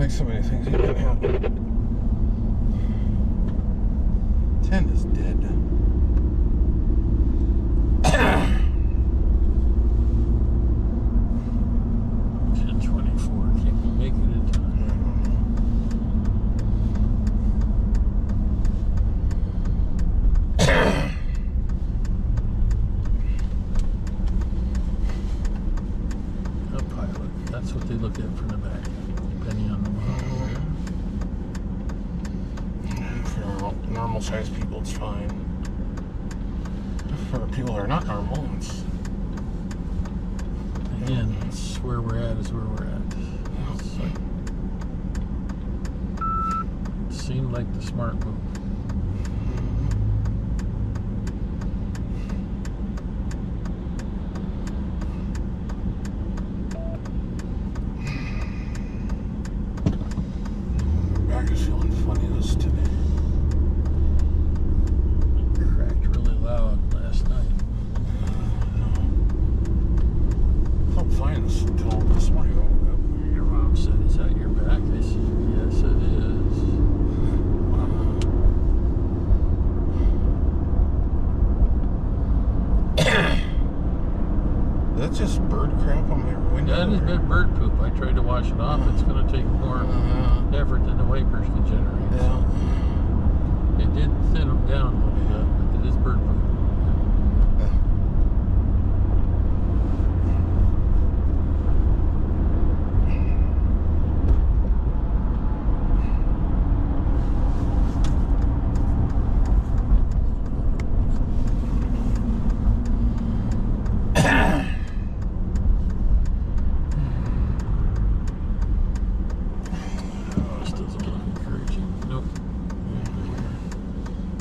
like so many things that can happen. 10 is dead. 10:24. Can't we make it in time? A pilot. That's what they look at from the back, depending on the model. For normal sized people, it's fine. For people that are not normal, it's... Again, it's where we're at is where we're at. It's like, it seemed like the smart move. Back is feeling funny this today. It cracked really loud last night. Felt fine until this morning. Your mom said, "Is that your back?" I said, "Yes, it is." That's just bird crap on my window. That has been bird poop. I tried to wash it off. It's going to take more effort than the wipers can generate. Yeah. It did thin them down a little bit, but it is bird poop.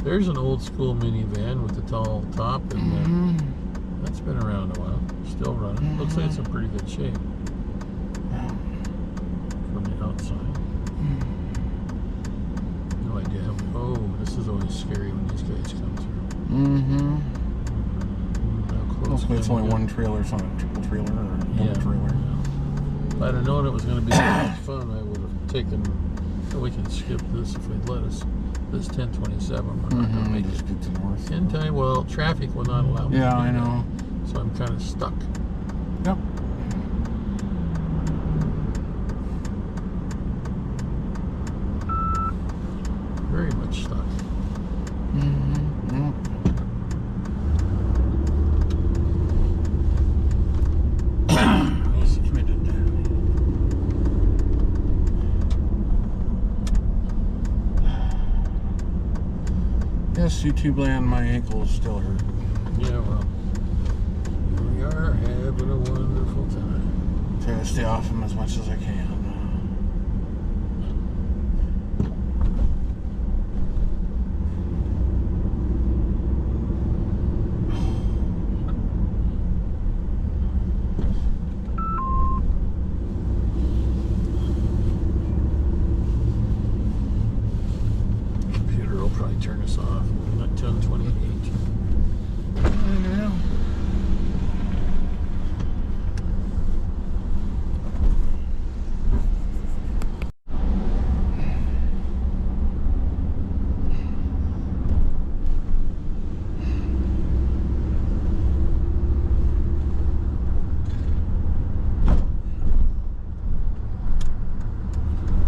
There's an old school minivan with the tall top, and that's been around a while. Still running. Looks like it's in pretty good shape from the outside. No idea how. Oh, this is always scary when these guys come through. How close? Hopefully it's only one trailer. It's not a triple trailer or double trailer. If I'd have known it was going to be so much fun, I would have taken. We can skip this if they'd let us. This 10:27, we're not going to make it to north. in time. Well, traffic will not allow me. Yeah, I know. So I'm kind of stuck. Yep. Very much stuck. He's committed. Yes, YouTube land, my ankles still hurt. Yeah, well, we are having a wonderful time. Try to stay off them as much as I can. Computer will probably turn us off. Not 10:28. Yeah.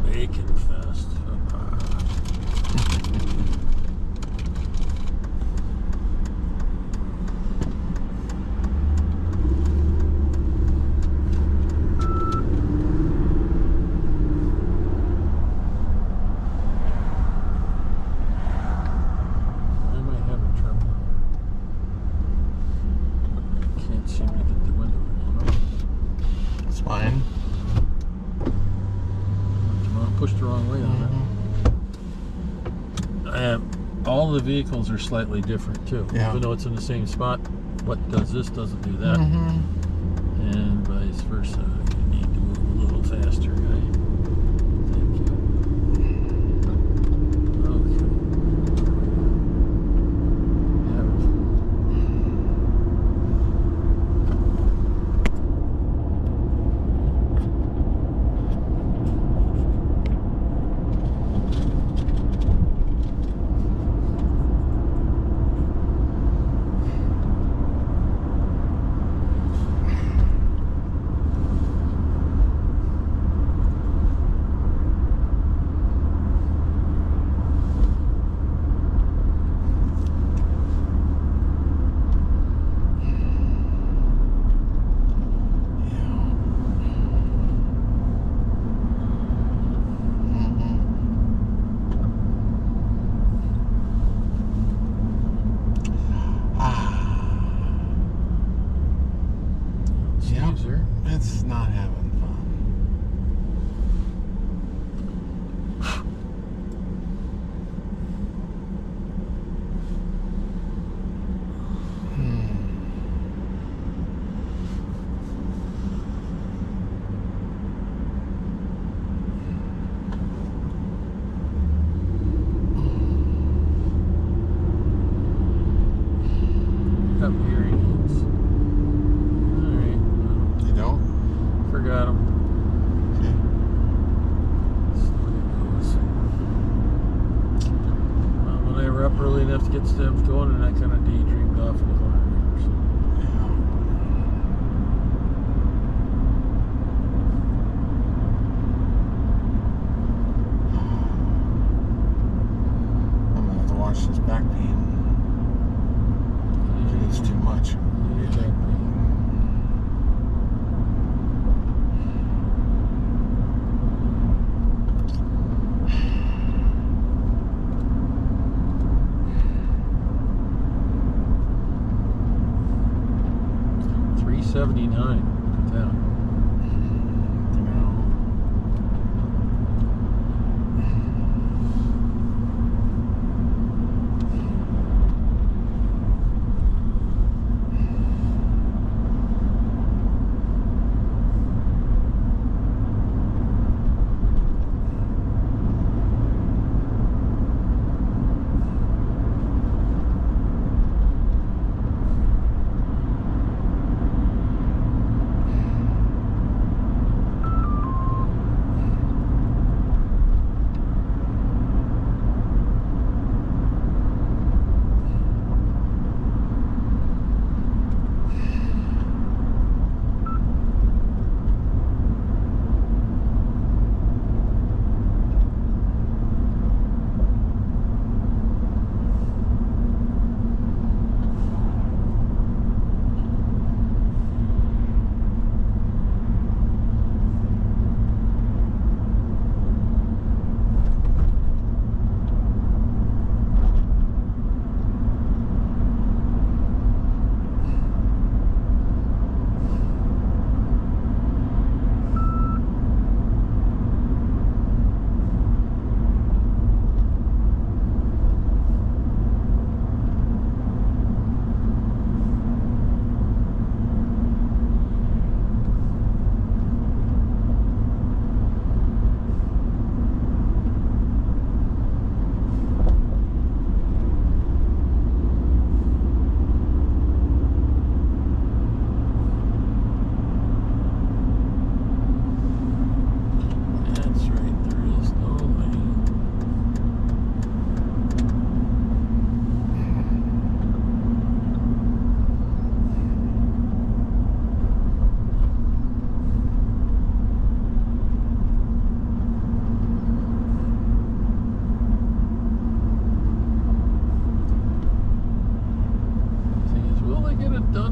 Bacon fest. Fine. Pushed the wrong way on that. All the vehicles are slightly different too. Yeah. Even though it's in the same spot, what does this doesn't do that. And vice versa. You need to move a little faster, guy. Thank you. Okay. It's not having fun. Got hearing aids. Alright. You don't? Forgot them. Okay. When they were up early enough to get stuff going, and I kind of daydreamed off in the corner. So. Yeah. I'm gonna have to watch this back pain. It's too much. Yeah. 379. Look at that. You know.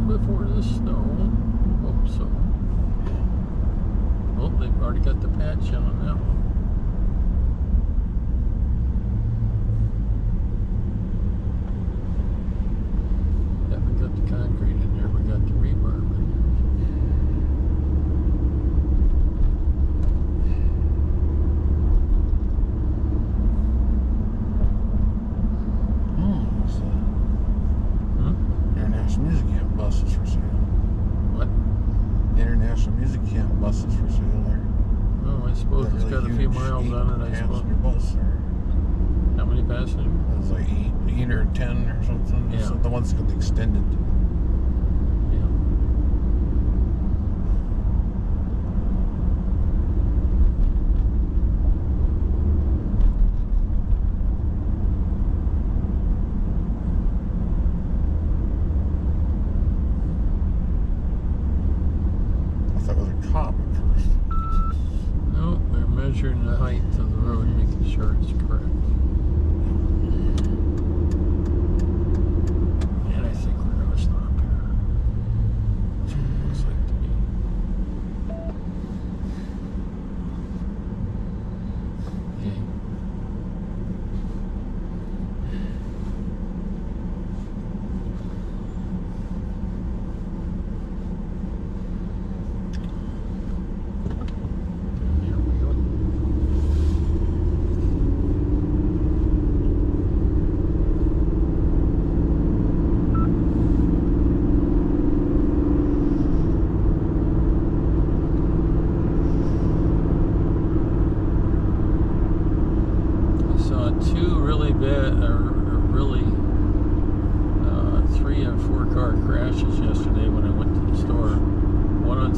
before the snow. Hope so. Oh, they've already got the patch on that one. Yeah, we got the concrete in there. We got the rebar in there. International Music Camp buses for sale. What? International Music Camp buses for sale there. Oh, I suppose it's got a few miles on it, I suppose. Bus or How many passengers? it was like 8 or 10 or something. Yeah. So the ones that got the extended. Yeah. I thought it was a cop at first. No, they're measuring the height of the road, making sure it's correct. And I think we're going to stop here. That's what it looks like to me. Okay.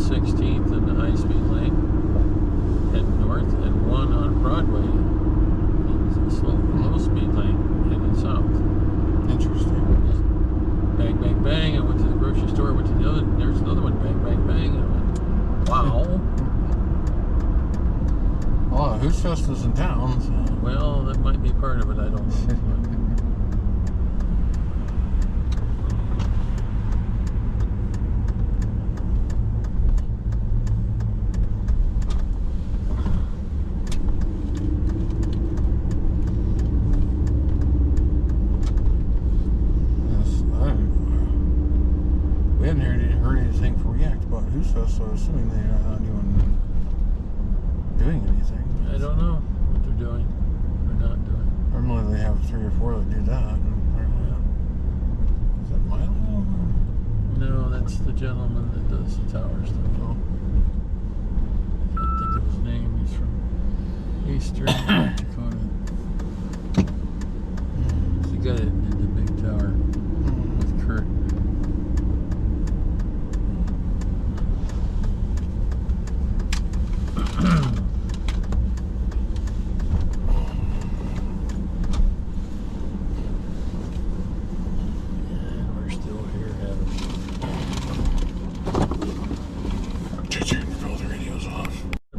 16th in the high-speed lane heading north, and one on Broadway in the low-speed lane heading south. Interesting. Just bang, bang, bang. I went to the grocery store, went to the other, there's another one, bang, bang, bang. And I went, wow. Well, Who's Just is in town, so. Well, that might be part of it, I don't know. We hadn't heard anything from React about Who's Just, so I'm assuming they are not doing anything. I don't know what they're doing or not doing. Normally they have 3 or 4 that do that. And is that Milo? No, that's the gentleman that does the tower stuff. Oh. I can't think of his name. He's from Eastern North Dakota. He's the guy that did the big tower with Kurt.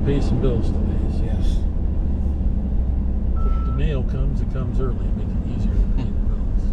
Pay some bills today. So Yes. if the mail comes, it comes early. Make it easier to pay the bills.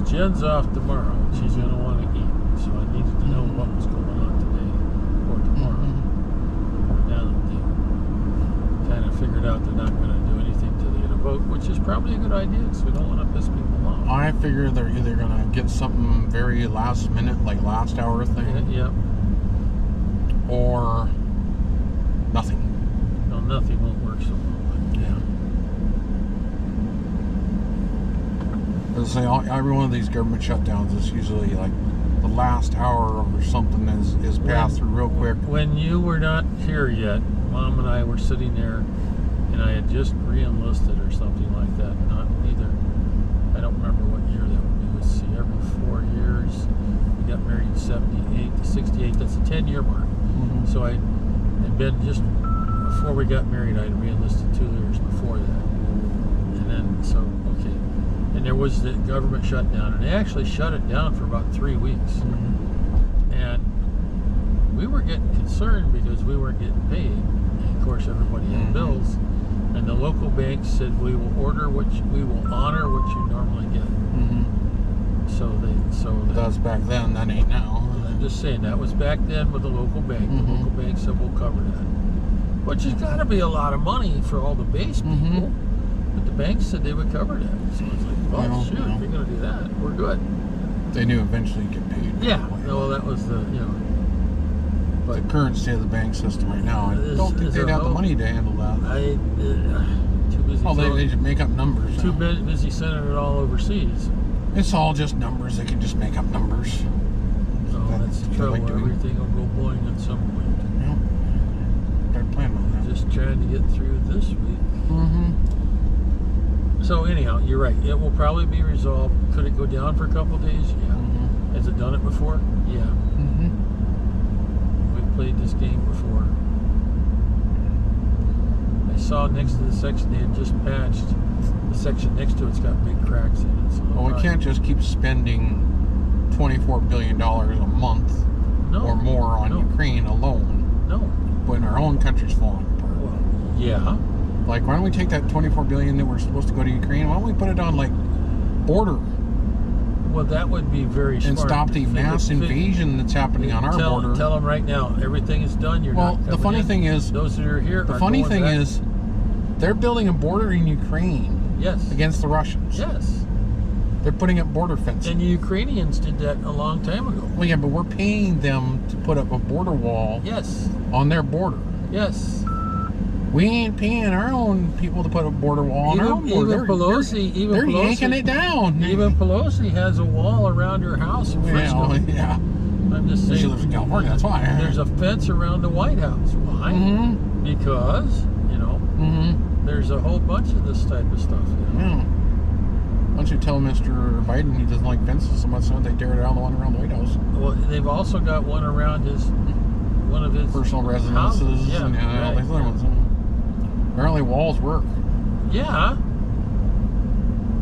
Jen's off tomorrow, and she's going to want to eat, so I needed to know what was going on today or tomorrow. Now that they kind of figured out they're not going to do anything till they get a vote, which is probably a good idea, because we don't want to piss people off. I figure they're either going to get something very last minute, like last hour thing, Yeah. or nothing. No, nothing won't work so well. But Yeah. As I say, every one of these government shutdowns is usually like the last hour or something is passed through real quick. When you were not here yet, Mom and I were sitting there, and I had just re-enlisted or something like that. Not either. I don't remember what year that would be. Let's see, every 4 years. We got married in 78 to 68. That's a 10-year mark. Mm-hmm. So I had been just before we got married. I had re-enlisted 2 years before that, and then okay. And there was the government shutdown, and they actually shut it down for about 3 weeks. Mm-hmm. And we were getting concerned because we weren't getting paid. And of course, everybody had bills. And the local bank said, we will honor what you normally get. Mm-hmm. So That was back then. That ain't now. I'm just saying that was back then with the local bank. Mm-hmm. The local bank said we'll cover that, which has got to be a lot of money for all the base people. Mm-hmm. But the bank said they would cover that. So it's like, well, shoot, if you're going to do that, we're good. They knew eventually you'd get paid. Yeah. Well, that was the But the current state of the bank system right now, I don't think they'd have the money to handle that. Too busy. Oh, they just make up numbers. Too busy sending it all overseas. It's all just numbers. They can just make up numbers. So that's the trouble. Everything will go boing at some point. Yep. Got to plan on that. Just trying to get through this week. Mm-hmm. So anyhow, you're right. It will probably be resolved. Could it go down for a couple of days? Yeah. Mm-hmm. Has it done it before? Yeah. Mm-hmm. We've played this game before. I saw next to the section they had just patched. The section next to it's got big cracks in it. So Well, we can't just keep spending $24 billion a month or more on Ukraine alone. No. When our own country's falling apart. Well, yeah. Like, why don't we take that $24 billion that we're supposed to go to Ukraine? Why don't we put it on, like, border? Well, that would be very smart. And stop the mass invasion that's happening on our border. Tell them right now, everything is done. You're not coming the funny thing is, those that are here. The funny thing is, they're building a border in Ukraine. Yes. Against the Russians. Yes. They're putting up border fences. And the Ukrainians did that a long time ago. Well, yeah, but we're paying them to put up a border wall. Yes. On their border. Yes. We ain't paying our own people to put a border wall on our own border. Even Pelosi, they're yanking it down. Even Pelosi has a wall around her house in Frisco. Yeah. I'm just saying. She lives in California, that's why. There's a fence around the White House. Why? Mm-hmm. Because, there's a whole bunch of this type of stuff. Yeah. Why don't you tell Mr. Biden he doesn't like fences so much, so they tear down the one around the White House? Well, they've also got one around one of his personal residences and all these other ones. Apparently walls work. Yeah.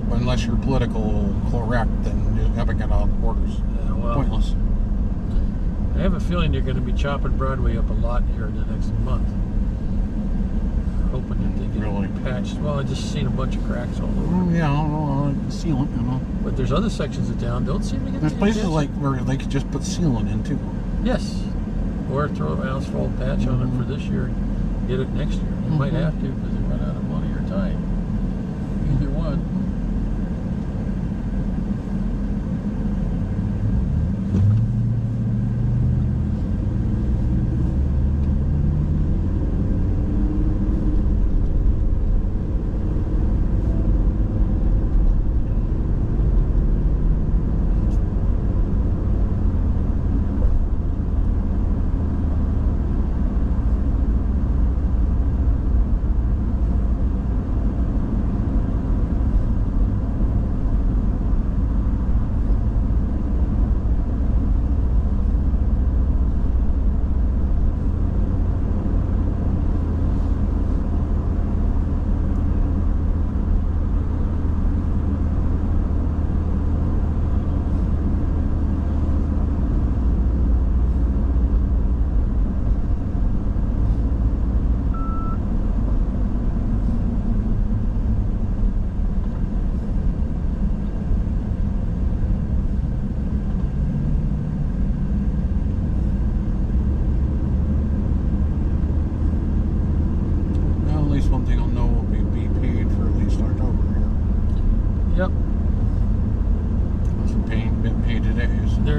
But unless you're political correct, then you haven't got all the borders. Yeah, well, pointless. I have a feeling you're going to be chopping Broadway up a lot here in the next month. Hoping that they get patched. Well, I just seen a bunch of cracks all over. Yeah, I don't know, sealant, But there's other sections of town don't seem to get. There's places like where they could just put sealant in too. Yes. Or throw an asphalt patch on it for this year, get it next year. You might have to because they run out of money or time. Either one.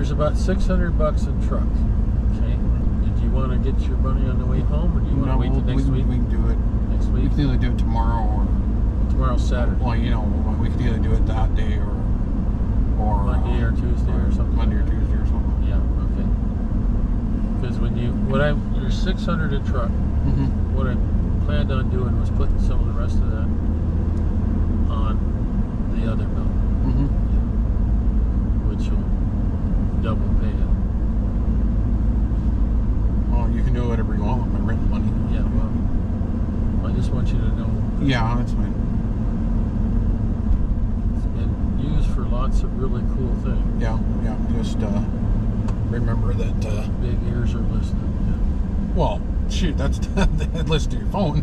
About $600 in truck. Okay. Did you want to get your money on the way home, or do you want to wait till next week? We can do it next week. We can either do it tomorrow or tomorrow's Saturday. Well, we could either do it that day or Monday or Tuesday or something. Monday or Tuesday or something. Yeah. Okay. Because there's 600 in truck. What I planned on doing was putting some of the rest of that on the other bill, which will double pay it. Well, you can do whatever you want with my rent money. Yeah, well, I just want you to know. Yeah, that's fine. It's been used for lots of really cool things. Yeah. Just remember that. Big ears are listening. Yeah. Well, shoot, that's listen to your phone.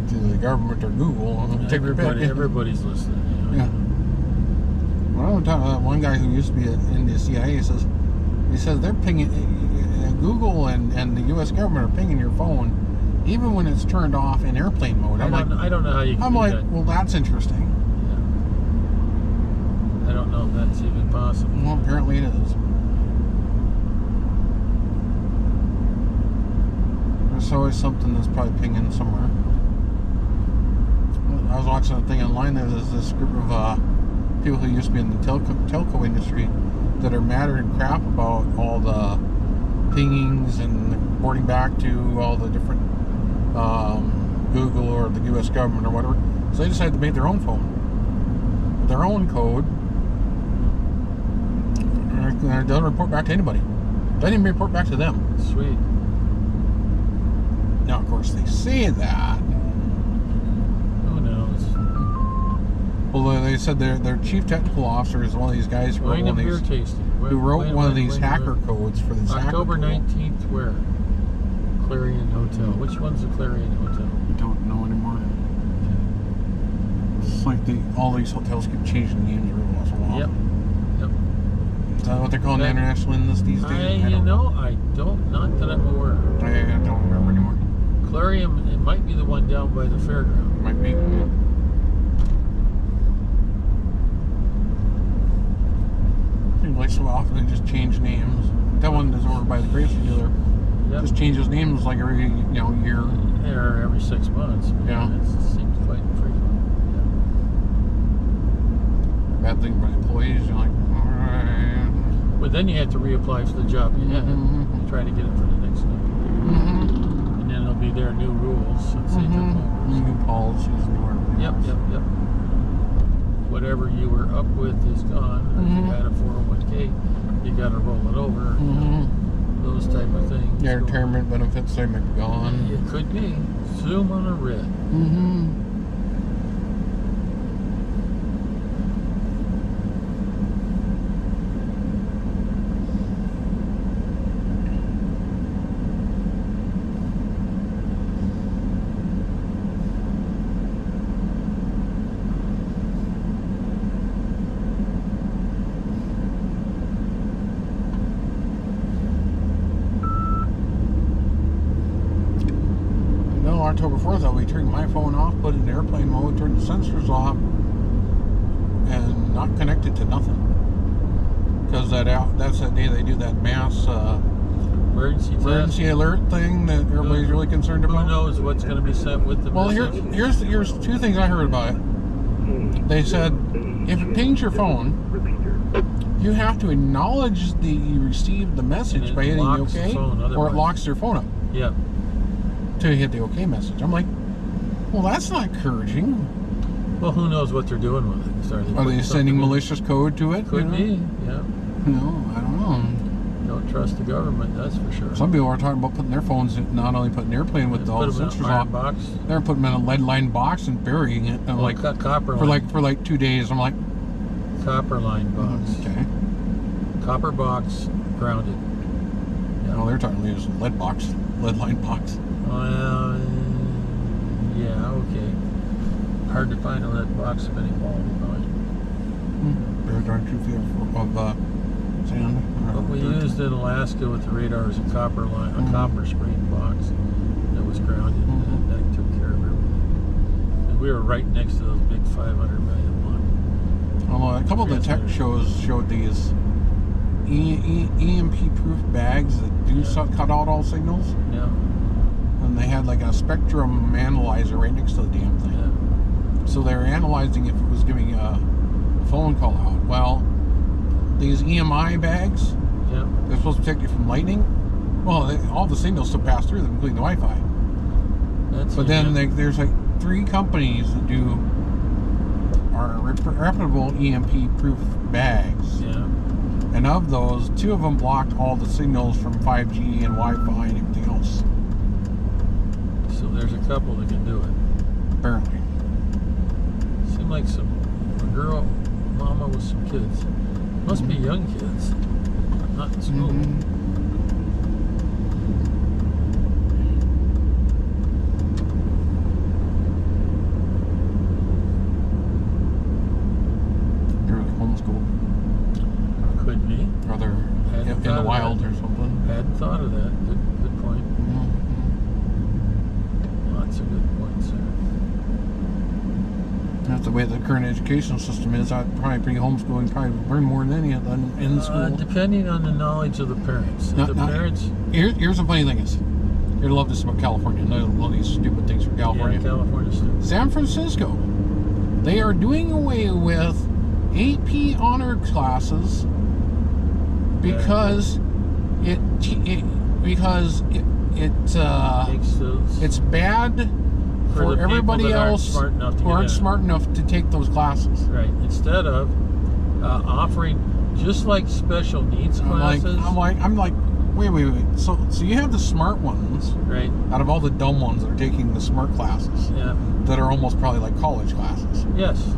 To the government or Google. Everybody's listening. Yeah. Well, one guy who used to be in the CIA he says they're pinging Google and the U.S. government are pinging your phone even when it's turned off in airplane mode. I don't know how you can do that. Well, that's interesting. Yeah. I don't know if that's even possible. Well, apparently it is. There's always something that's probably pinging somewhere. I was watching a thing online. There's this group of people who used to be in the telco industry that are madder than crap about all the pingings and reporting back to all the different Google or the U.S. government or whatever. So they decided to make their own phone, their own code. And it doesn't report back to anybody. It doesn't even report back to them. Sweet. Now, of course, they say that. Who knows? Well, they said their chief technical officer is one of these guys who wrote one of these, hacker codes for these October hacker 19th, where? Clarion Hotel. Which one's the Clarion Hotel? I don't know anymore. It's like all these hotels keep changing names every once in a while. Yep. Is that what they're calling the international in this these days? I don't, not that I'm aware. I don't remember anymore. Clarion, it might be the one down by the fairground. Might be. Seems like so often they just change names. That one is over by the Gracie dealer. Yep. Just changes names like every year. Or every 6 months. Yeah. It seems quite frequent. Yeah. Bad thing about employees, you're like, alright. But then you have to reapply for the job you had. Mm-hmm. Try to get it for the next one. Mm-hmm. And then it'll be their new rules since they took over. New policies and whatever. Yep. Whatever you were up with is gone. Or if you had a 401k, you got to roll it over. Those type of things. Yeah, retirement benefits, they may be gone. It could be. Zoom on a red. October 4th, I'll be turning my phone off, put it in airplane mode, turn the sensors off, and not connected to nothing. Because that's that day they do that mass emergency alert thing that everybody's really concerned about. Who knows what's going to be sent with the message? Here's two things I heard about it. They said if it pings your phone, you have to acknowledge that you received the message by hitting the OK, or it locks your phone up. Yeah. Till you hit the OK message. I'm like, well, that's not encouraging. Well, who knows what they're doing with it? Are they sending malicious code to it? Could be, yeah. No, I don't know. Don't trust the government, that's for sure. Some people are talking about putting their phones in, not only putting airplane with all the sensors off, they're putting them in a lead-lined box and burying it. And like copper for like 2 days. I'm like, copper line box. Okay. Copper box, grounded. Yeah. Oh, they're talking using lead box, lead-lined box. Well, yeah, okay. Hard to find a lead box of any quality, probably. Very darn 2 feet of sand. What we used in Alaska with the radar is a copper line, a copper screen box that was grounded, and that took care of everything. And we were right next to those big 500 million one. Although a couple of the tech shows showed these EMP-proof bags that do cut out all signals. Yeah. And they had like a spectrum analyzer right next to the damn thing. Yeah. So they were analyzing if it was giving a phone call out. Well, these EMI bags, they're supposed to protect you from lightning. Well, all the signals still pass through them, including the Wi-Fi. But then there's like 3 companies that are reputable EMP-proof bags. Yeah. And of those, 2 of them blocked all the signals from 5G and Wi-Fi and everything else. So there's a couple that can do it. Apparently. Seemed like a girl, mama with some kids. Must be young kids, not in school. They're homeschooled. Could be. Or they're in the wild or something. Hadn't thought of that. Good point. Lots of good points there. That's the way the current educational system is. I'd probably be homeschooling, probably learn more than any of them in school. Depending on the knowledge of the parents. Here's the funny thing is, you're gonna love this about California. I love these stupid things from California. Yeah, California stupid. San Francisco, they are doing away with AP honor classes because it's bad for everybody else who aren't smart enough to take those classes. Right. Instead of offering just like special needs classes. I'm like, wait. So you have the smart ones, right? Out of all the dumb ones that are taking the smart classes, that are almost probably like college classes. Yes.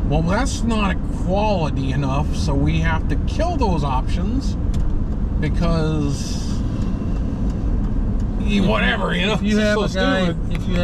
Well, that's not quality enough, so we have to kill those options because whatever, you know. If you have so a guy, stupid. if you